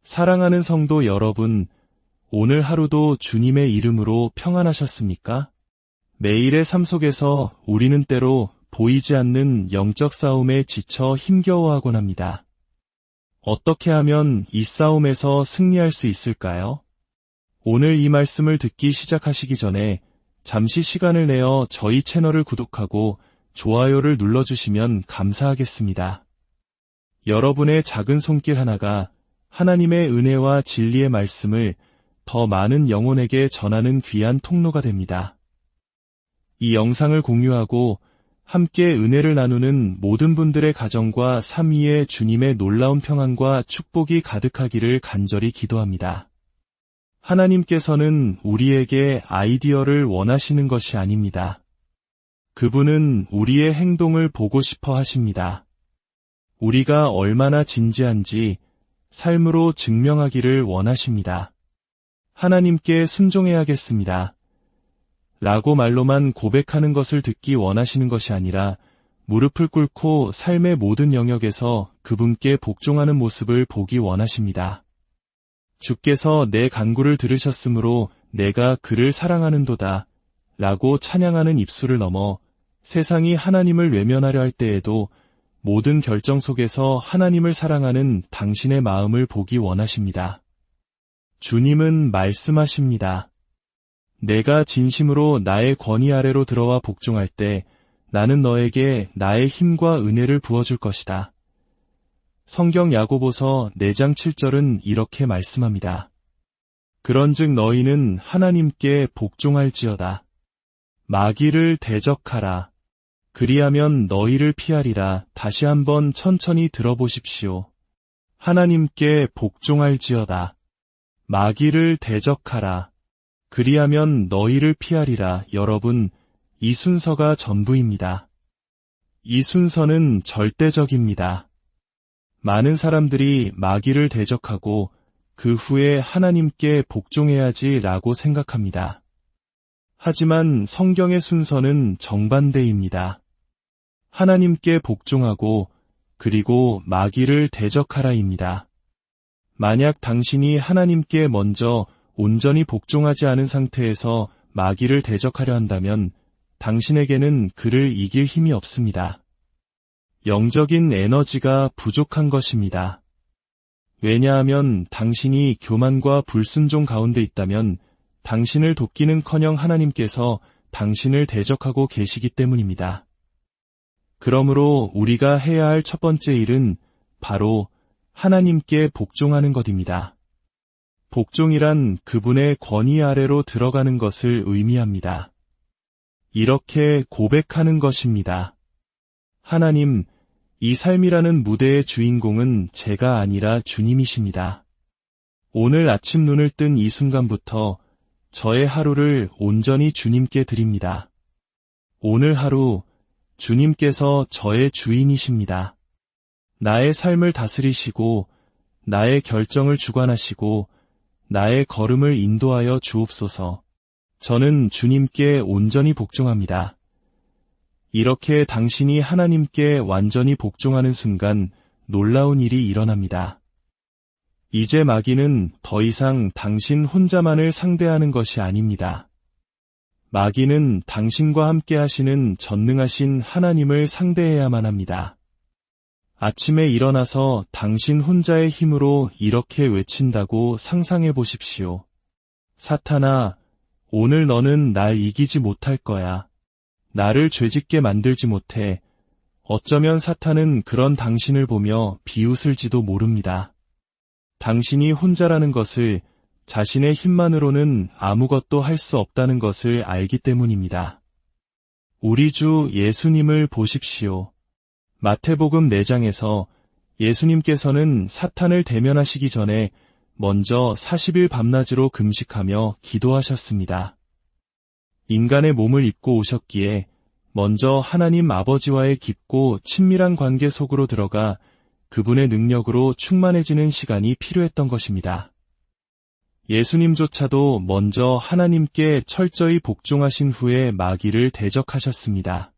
사랑하는 성도 여러분, 오늘 하루도 주님의 이름으로 평안하셨습니까? 매일의 삶 속에서 우리는 때로 보이지 않는 영적 싸움에 지쳐 힘겨워하곤 합니다. 어떻게 하면 이 싸움에서 승리할 수 있을까요? 오늘 이 말씀을 듣기 시작하시기 전에 잠시 시간을 내어 저희 채널을 구독하고 좋아요를 눌러주시면 감사하겠습니다. 여러분의 작은 손길 하나가 하나님의 은혜와 진리의 말씀을 더 많은 영혼에게 전하는 귀한 통로가 됩니다. 이 영상을 공유하고 함께 은혜를 나누는 모든 분들의 가정과 삶 위에 주님의 놀라운 평안과 축복이 가득하기를 간절히 기도합니다. 하나님께서는 우리에게 아이디어를 원하시는 것이 아닙니다. 그분은 우리의 행동을 보고 싶어 하십니다. 우리가 얼마나 진지한지 삶으로 증명하기를 원하십니다. 하나님께 순종해야겠습니다. 라고 말로만 고백하는 것을 듣기 원하시는 것이 아니라 무릎을 꿇고 삶의 모든 영역에서 그분께 복종하는 모습을 보기 원하십니다. 주께서 내 간구를 들으셨으므로 내가 그를 사랑하는도다 라고 찬양하는 입술을 넘어 세상이 하나님을 외면하려 할 때에도 모든 결정 속에서 하나님을 사랑하는 당신의 마음을 보기 원하십니다. 주님은 말씀하십니다. 내가 진심으로 나의 권위 아래로 들어와 복종할 때 나는 너에게 나의 힘과 은혜를 부어줄 것이다. 성경 야고보서 4장 7절은 이렇게 말씀합니다. 그런즉 너희는 하나님께 복종할지어다. 마귀를 대적하라. 그리하면 너희를 피하리라. 다시 한번 천천히 들어보십시오. 하나님께 복종할지어다. 마귀를 대적하라. 그리하면 너희를 피하리라. 여러분, 이 순서가 전부입니다. 이 순서는 절대적입니다. 많은 사람들이 마귀를 대적하고 그 후에 하나님께 복종해야지 라고 생각합니다. 하지만 성경의 순서는 정반대입니다. 하나님께 복종하고 그리고 마귀를 대적하라입니다. 만약 당신이 하나님께 먼저 온전히 복종하지 않은 상태에서 마귀를 대적하려 한다면 당신에게는 그를 이길 힘이 없습니다. 영적인 에너지가 부족한 것입니다. 왜냐하면 당신이 교만과 불순종 가운데 있다면 당신을 돕기는커녕 하나님께서 당신을 대적하고 계시기 때문입니다. 그러므로 우리가 해야 할 첫 번째 일은 바로 하나님께 복종하는 것입니다. 복종이란 그분의 권위 아래로 들어가는 것을 의미합니다. 이렇게 고백하는 것입니다. 하나님, 이 삶이라는 무대의 주인공은 제가 아니라 주님이십니다. 오늘 아침 눈을 뜬 이 순간부터 저의 하루를 온전히 주님께 드립니다. 오늘 하루 주님께서 저의 주인이십니다. 나의 삶을 다스리시고 나의 결정을 주관하시고 나의 걸음을 인도하여 주옵소서. 저는 주님께 온전히 복종합니다. 이렇게 당신이 하나님께 완전히 복종하는 순간 놀라운 일이 일어납니다. 이제 마귀는 더 이상 당신 혼자만을 상대하는 것이 아닙니다. 마귀는 당신과 함께 하시는 전능하신 하나님을 상대해야만 합니다. 아침에 일어나서 당신 혼자의 힘으로 이렇게 외친다고 상상해 보십시오. 사탄아, 오늘 너는 날 이기지 못할 거야. 나를 죄짓게 만들지 못해. 어쩌면 사탄은 그런 당신을 보며 비웃을지도 모릅니다. 당신이 혼자라는 것을, 자신의 힘만으로는 아무것도 할 수 없다는 것을 알기 때문입니다. 우리 주 예수님을 보십시오. 마태복음 4장에서 예수님께서는 사탄을 대면하시기 전에 먼저 40일 밤낮으로 금식하며 기도하셨습니다. 인간의 몸을 입고 오셨기에 먼저 하나님 아버지와의 깊고 친밀한 관계 속으로 들어가 그분의 능력으로 충만해지는 시간이 필요했던 것입니다. 예수님조차도 먼저 하나님께 철저히 복종하신 후에 마귀를 대적하셨습니다.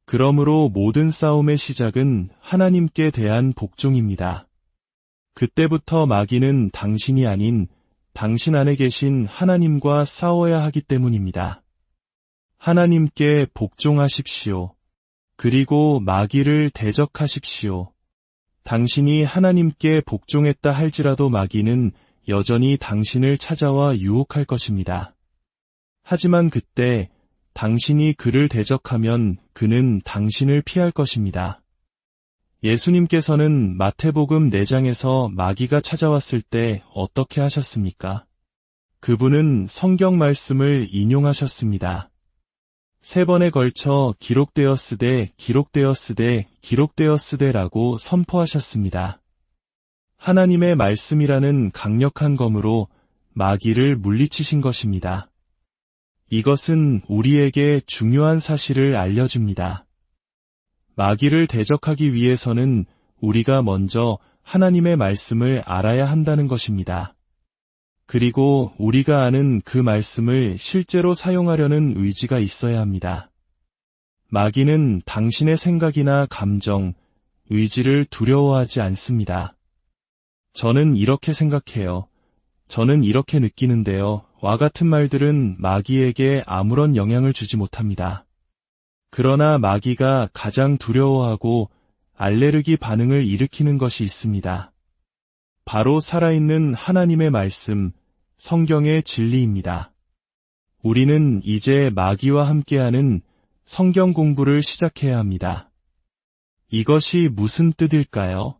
그러므로 모든 싸움의 시작은 하나님께 대한 복종입니다. 그때부터 마귀는 당신이 아닌 당신 안에 계신 하나님과 싸워야 하기 때문입니다. 하나님께 복종하십시오. 그리고 마귀를 대적하십시오. 당신이 하나님께 복종했다 할지라도 마귀는 여전히 당신을 찾아와 유혹할 것입니다. 하지만 그때 당신이 그를 대적하면 그는 당신을 피할 것입니다. 예수님께서는 마태복음 4장에서 마귀가 찾아왔을 때 어떻게 하셨습니까? 그분은 성경 말씀을 인용하셨습니다. 3번에 걸쳐 기록되었으되 기록되었으되 기록되었으되라고 선포하셨습니다. 하나님의 말씀이라는 강력한 검으로 마귀를 물리치신 것입니다. 이것은 우리에게 중요한 사실을 알려줍니다. 마귀를 대적하기 위해서는 우리가 먼저 하나님의 말씀을 알아야 한다는 것입니다. 그리고 우리가 아는 그 말씀을 실제로 사용하려는 의지가 있어야 합니다. 마귀는 당신의 생각이나 감정, 의지를 두려워하지 않습니다. 저는 이렇게 생각해요. 저는 이렇게 느끼는데요. 와 같은 말들은 마귀에게 아무런 영향을 주지 못합니다. 그러나 마귀가 가장 두려워하고 알레르기 반응을 일으키는 것이 있습니다. 바로 살아있는 하나님의 말씀, 성경의 진리입니다. 우리는 이제 마귀와 함께하는 성경 공부를 시작해야 합니다. 이것이 무슨 뜻일까요?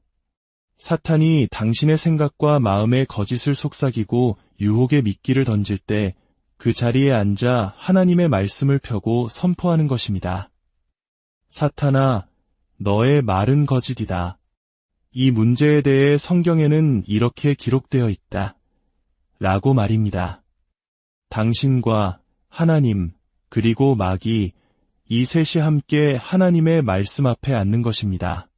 사탄이 당신의 생각과 마음의 거짓을 속삭이고 유혹의 미끼를 던질 때 그 자리에 앉아 하나님의 말씀을 펴고 선포하는 것입니다. 사탄아, 너의 말은 거짓이다. 이 문제에 대해 성경에는 이렇게 기록되어 있다. 라고 말입니다. 당신과 하나님, 그리고 마귀, 이 셋이 함께 하나님의 말씀 앞에 앉는 것입니다.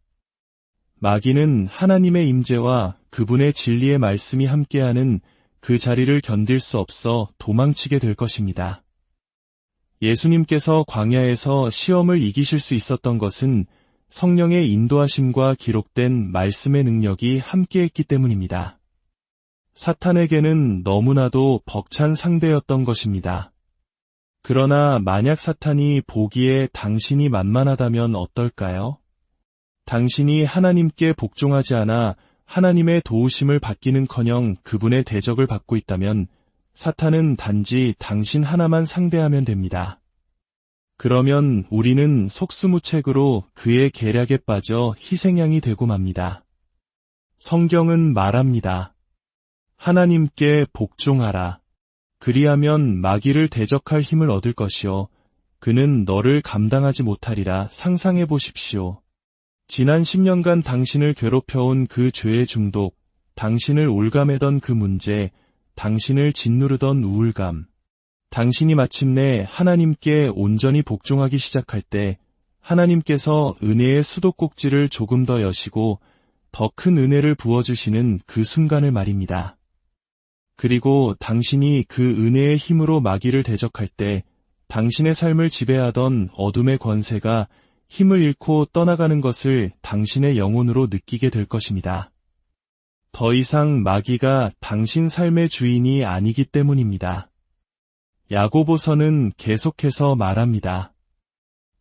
마귀는 하나님의 임재와 그분의 진리의 말씀이 함께하는 그 자리를 견딜 수 없어 도망치게 될 것입니다. 예수님께서 광야에서 시험을 이기실 수 있었던 것은 성령의 인도하심과 기록된 말씀의 능력이 함께했기 때문입니다. 사탄에게는 너무나도 벅찬 상대였던 것입니다. 그러나 만약 사탄이 보기에 당신이 만만하다면 어떨까요? 당신이 하나님께 복종하지 않아 하나님의 도우심을 받기는커녕 그분의 대적을 받고 있다면 사탄은 단지 당신 하나만 상대하면 됩니다. 그러면 우리는 속수무책으로 그의 계략에 빠져 희생양이 되고 맙니다. 성경은 말합니다. 하나님께 복종하라. 그리하면 마귀를 대적할 힘을 얻을 것이요. 그는 너를 감당하지 못하리라. 상상해 보십시오. 지난 10년간 당신을 괴롭혀온 그 죄의 중독, 당신을 올가매던 그 문제, 당신을 짓누르던 우울감, 당신이 마침내 하나님께 온전히 복종하기 시작할 때 하나님께서 은혜의 수도꼭지를 조금 더 여시고 더 큰 은혜를 부어주시는 그 순간을 말입니다. 그리고 당신이 그 은혜의 힘으로 마귀를 대적할 때 당신의 삶을 지배하던 어둠의 권세가 힘을 잃고 떠나가는 것을 당신의 영혼으로 느끼게 될 것입니다. 더 이상 마귀가 당신 삶의 주인이 아니기 때문입니다. 야고보서는 계속해서 말합니다.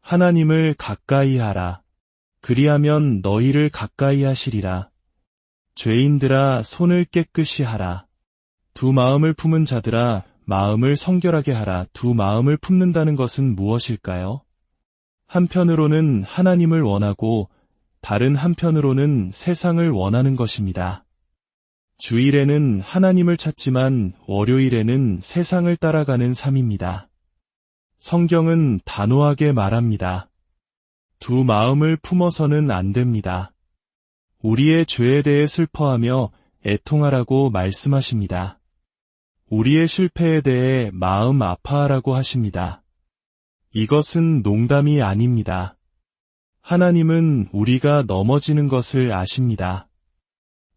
하나님을 가까이 하라. 그리하면 너희를 가까이 하시리라. 죄인들아 손을 깨끗이 하라. 두 마음을 품은 자들아 마음을 성결하게 하라. 두 마음을 품는다는 것은 무엇일까요? 한편으로는 하나님을 원하고 다른 한편으로는 세상을 원하는 것입니다. 주일에는 하나님을 찾지만 월요일에는 세상을 따라가는 삶입니다. 성경은 단호하게 말합니다. 두 마음을 품어서는 안 됩니다. 우리의 죄에 대해 슬퍼하며 애통하라고 말씀하십니다. 우리의 실패에 대해 마음 아파하라고 하십니다. 이것은 농담이 아닙니다. 하나님은 우리가 넘어지는 것을 아십니다.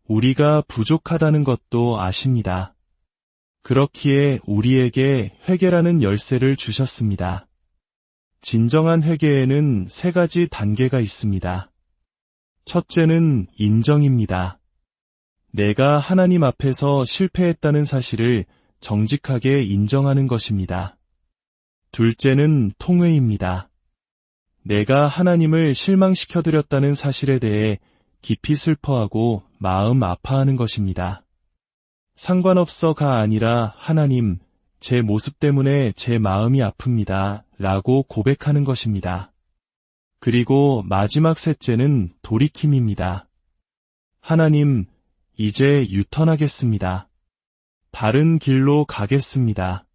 우리가 부족하다는 것도 아십니다. 그렇기에 우리에게 회개라는 열쇠를 주셨습니다. 진정한 회개에는 3가지 단계가 있습니다. 첫째는 인정입니다. 내가 하나님 앞에서 실패했다는 사실을 정직하게 인정하는 것입니다. 둘째는 통회입니다. 내가 하나님을 실망시켜드렸다는 사실에 대해 깊이 슬퍼하고 마음 아파하는 것입니다. 상관없어가 아니라 하나님, 제 모습 때문에 제 마음이 아픕니다. 라고 고백하는 것입니다. 그리고 마지막 셋째는 돌이킴입니다. 하나님, 이제 유턴하겠습니다. 다른 길로 가겠습니다.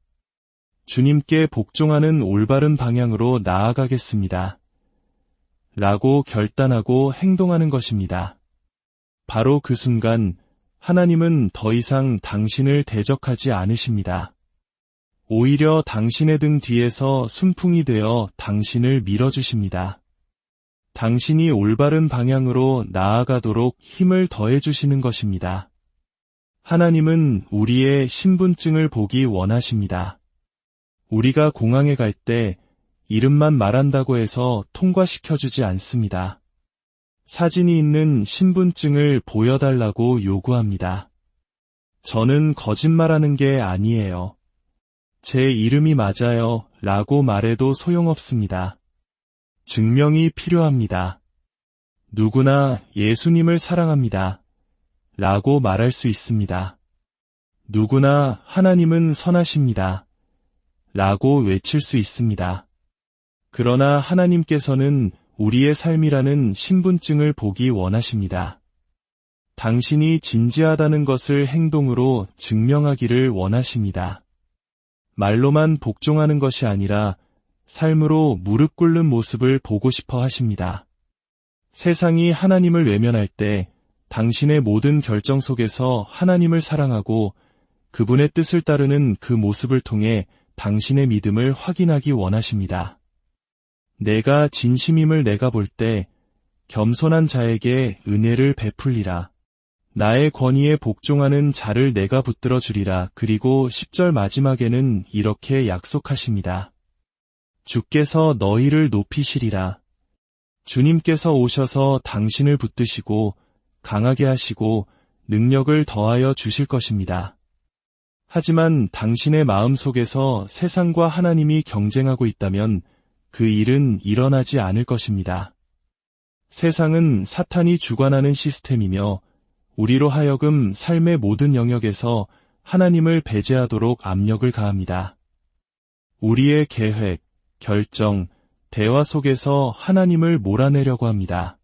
주님께 복종하는 올바른 방향으로 나아가겠습니다. 라고 결단하고 행동하는 것입니다. 바로 그 순간 하나님은 더 이상 당신을 대적하지 않으십니다. 오히려 당신의 등 뒤에서 순풍이 되어 당신을 밀어주십니다. 당신이 올바른 방향으로 나아가도록 힘을 더해주시는 것입니다. 하나님은 우리의 신분증을 보기 원하십니다. 우리가 공항에 갈 때 이름만 말한다고 해서 통과시켜주지 않습니다. 사진이 있는 신분증을 보여달라고 요구합니다. 저는 거짓말하는 게 아니에요. 제 이름이 맞아요. 라고 말해도 소용없습니다. 증명이 필요합니다. 누구나 예수님을 사랑합니다. 라고 말할 수 있습니다. 누구나 하나님은 선하십니다. 라고 외칠 수 있습니다. 그러나 하나님께서는 우리의 삶이라는 신분증을 보기 원하십니다. 당신이 진지하다는 것을 행동으로 증명하기를 원하십니다. 말로만 복종하는 것이 아니라 삶으로 무릎 꿇는 모습을 보고 싶어 하십니다. 세상이 하나님을 외면할 때 당신의 모든 결정 속에서 하나님을 사랑하고 그분의 뜻을 따르는 그 모습을 통해 당신의 믿음을 확인하기 원하십니다. 내가 진심임을 내가 볼 때 겸손한 자에게 은혜를 베풀리라. 나의 권위에 복종하는 자를 내가 붙들어 주리라. 그리고 10절 마지막에는 이렇게 약속하십니다. 주께서 너희를 높이시리라. 주님께서 오셔서 당신을 붙드시고 강하게 하시고 능력을 더하여 주실 것입니다. 하지만 당신의 마음 속에서 세상과 하나님이 경쟁하고 있다면 그 일은 일어나지 않을 것입니다. 세상은 사탄이 주관하는 시스템이며 우리로 하여금 삶의 모든 영역에서 하나님을 배제하도록 압력을 가합니다. 우리의 계획, 결정, 대화 속에서 하나님을 몰아내려고 합니다.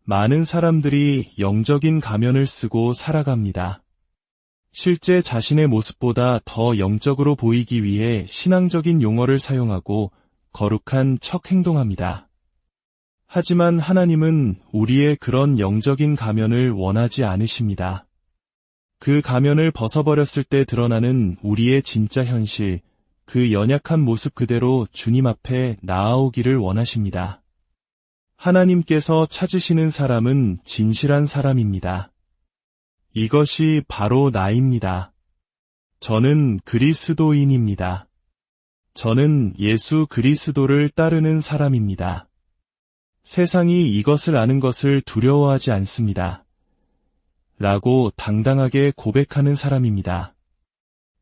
많은 사람들이 영적인 가면을 쓰고 살아갑니다. 실제 자신의 모습보다 더 영적으로 보이기 위해 신앙적인 용어를 사용하고 거룩한 척 행동합니다. 하지만 하나님은 우리의 그런 영적인 가면을 원하지 않으십니다. 그 가면을 벗어버렸을 때 드러나는 우리의 진짜 현실, 그 연약한 모습 그대로 주님 앞에 나아오기를 원하십니다. 하나님께서 찾으시는 사람은 진실한 사람입니다. 이것이 바로 나입니다. 저는 그리스도인입니다. 저는 예수 그리스도를 따르는 사람입니다. 세상이 이것을 아는 것을 두려워하지 않습니다. 라고 당당하게 고백하는 사람입니다.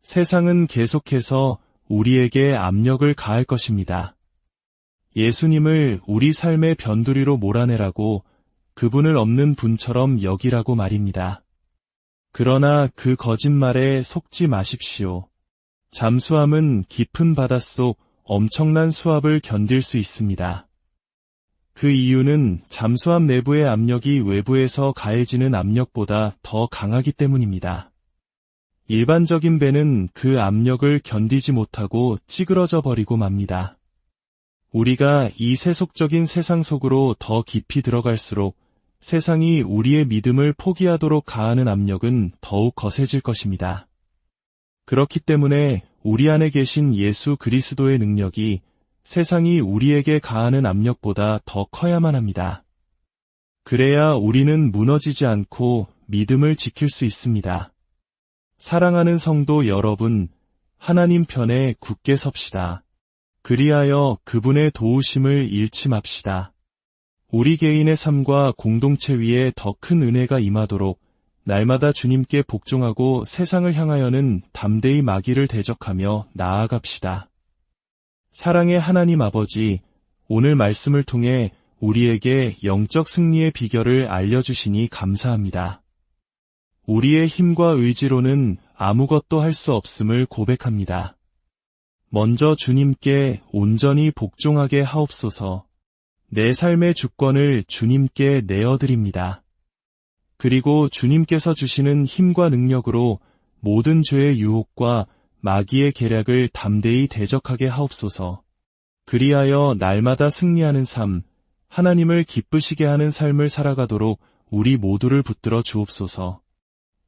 세상은 계속해서 우리에게 압력을 가할 것입니다. 예수님을 우리 삶의 변두리로 몰아내라고 그분을 없는 분처럼 여기라고 말입니다. 그러나 그 거짓말에 속지 마십시오. 잠수함은 깊은 바닷속 엄청난 수압을 견딜 수 있습니다. 그 이유는 잠수함 내부의 압력이 외부에서 가해지는 압력보다 더 강하기 때문입니다. 일반적인 배는 그 압력을 견디지 못하고 찌그러져 버리고 맙니다. 우리가 이 세속적인 세상 속으로 더 깊이 들어갈수록 세상이 우리의 믿음을 포기하도록 가하는 압력은 더욱 거세질 것입니다. 그렇기 때문에 우리 안에 계신 예수 그리스도의 능력이 세상이 우리에게 가하는 압력보다 더 커야만 합니다. 그래야 우리는 무너지지 않고 믿음을 지킬 수 있습니다. 사랑하는 성도 여러분, 하나님 편에 굳게 섭시다. 그리하여 그분의 도우심을 잃지 맙시다. 우리 개인의 삶과 공동체 위에 더 큰 은혜가 임하도록 날마다 주님께 복종하고 세상을 향하여는 담대히 마귀를 대적하며 나아갑시다. 사랑의 하나님 아버지, 오늘 말씀을 통해 우리에게 영적 승리의 비결을 알려주시니 감사합니다. 우리의 힘과 의지로는 아무것도 할 수 없음을 고백합니다. 먼저 주님께 온전히 복종하게 하옵소서. 내 삶의 주권을 주님께 내어드립니다. 그리고 주님께서 주시는 힘과 능력으로 모든 죄의 유혹과 마귀의 계략을 담대히 대적하게 하옵소서. 그리하여 날마다 승리하는 삶, 하나님을 기쁘시게 하는 삶을 살아가도록 우리 모두를 붙들어 주옵소서.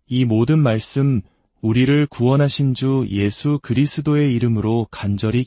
이 모든 말씀, 우리를 구원하신 주 예수 그리스도의 이름으로 간절히